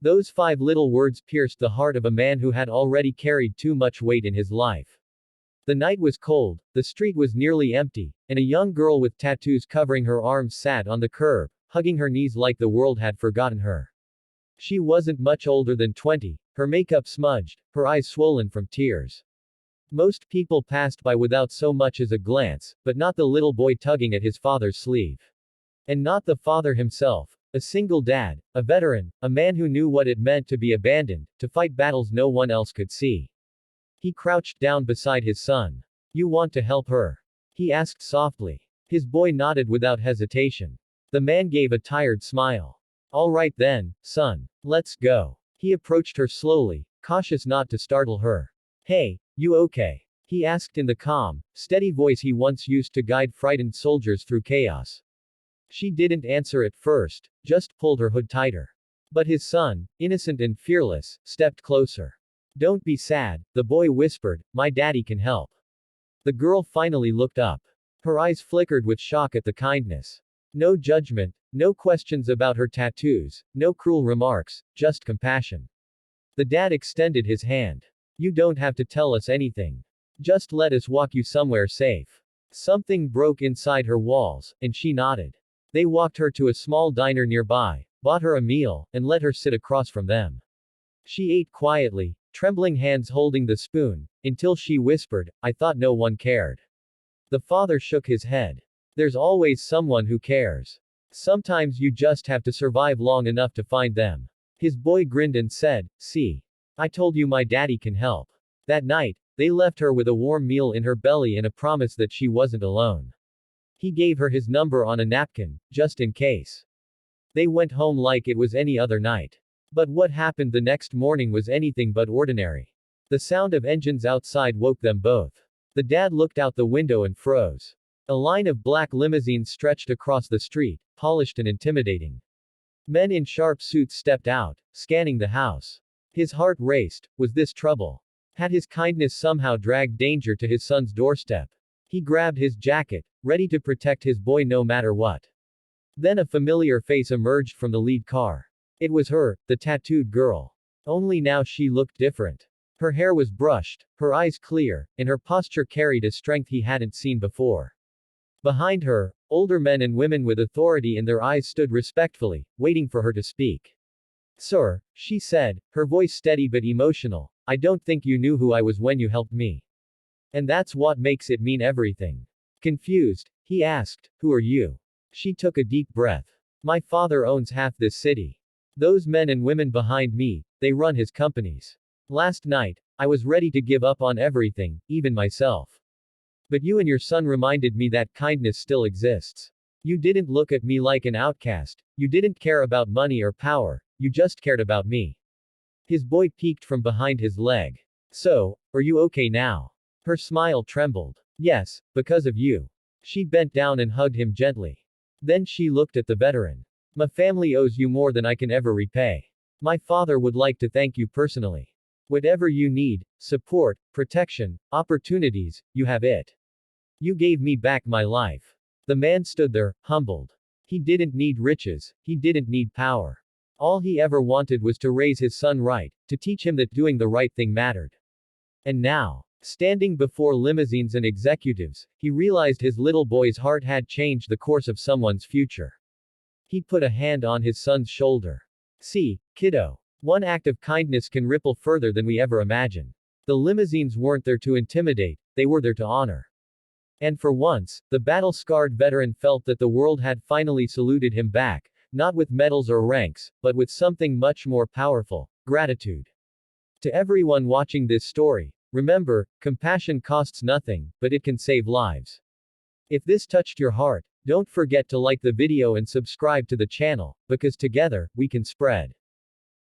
Those 5 little words pierced the heart of a man who had already carried too much weight in his life. The night was cold, the street was nearly empty, and a young girl with tattoos covering her arms sat on the curb, hugging her knees like the world had forgotten her. She wasn't much older than 20, her makeup smudged, her eyes swollen from tears. Most people passed by without so much as a glance, but not the little boy tugging at his father's sleeve. And not the father himself. A single dad, a veteran, a man who knew what it meant to be abandoned, to fight battles no one else could see. He crouched down beside his son. "You want to help her?" he asked softly. His boy nodded without hesitation. The man gave a tired smile. "All right then, son. Let's go." He approached her slowly, cautious not to startle her. "Hey, you okay?" he asked in the calm, steady voice he once used to guide frightened soldiers through chaos. She didn't answer at first, just pulled her hood tighter. But his son, innocent and fearless, stepped closer. "Don't be sad," the boy whispered, "my daddy can help." The girl finally looked up. Her eyes flickered with shock at the kindness. No judgment, no questions about her tattoos, no cruel remarks, just compassion. The dad extended his hand. "You don't have to tell us anything. Just let us walk you somewhere safe." Something broke inside her walls, and she nodded. They walked her to a small diner nearby, bought her a meal, and let her sit across from them. She ate quietly, trembling hands holding the spoon, until she whispered, "I thought no one cared." The father shook his head. "There's always someone who cares. Sometimes you just have to survive long enough to find them." His boy grinned and said, "See. I told you my daddy can help." That night, they left her with a warm meal in her belly and a promise that she wasn't alone. He gave her his number on a napkin, just in case. They went home like it was any other night. But what happened the next morning was anything but ordinary. The sound of engines outside woke them both. The dad looked out the window and froze. A line of black limousines stretched across the street, polished and intimidating. Men in sharp suits stepped out, scanning the house. His heart raced. Was this trouble? Had his kindness somehow dragged danger to his son's doorstep? He grabbed his jacket, ready to protect his boy no matter what. Then a familiar face emerged from the lead car. It was her, the tattooed girl. Only now she looked different. Her hair was brushed, her eyes clear, and her posture carried a strength he hadn't seen before. Behind her, older men and women with authority in their eyes stood respectfully, waiting for her to speak. "Sir," she said, her voice steady but emotional, "I don't think you knew who I was when you helped me. And that's what makes it mean everything." Confused, he asked, "Who are you?" She took a deep breath. "My father owns half this city. Those men and women behind me, they run his companies. Last night, I was ready to give up on everything, even myself. But you and your son reminded me that kindness still exists. You didn't look at me like an outcast, you didn't care about money or power, you just cared about me." His boy peeked from behind his leg. "So, are you okay now?" Her smile trembled. "Yes, because of you." She bent down and hugged him gently. Then she looked at the veteran. "My family owes you more than I can ever repay. My father would like to thank you personally. Whatever you need, support, protection, opportunities, you have it. You gave me back my life." The man stood there, humbled. He didn't need riches, he didn't need power. All he ever wanted was to raise his son right, to teach him that doing the right thing mattered. And now, standing before limousines and executives, he realized his little boy's heart had changed the course of someone's future. He put a hand on his son's shoulder. "See, kiddo. One act of kindness can ripple further than we ever imagine." The limousines weren't there to intimidate, they were there to honor. And for once, the battle-scarred veteran felt that the world had finally saluted him back, not with medals or ranks, but with something much more powerful: gratitude. To everyone watching this story, remember, compassion costs nothing, but it can save lives. If this touched your heart, don't forget to like the video and subscribe to the channel, because together, we can spread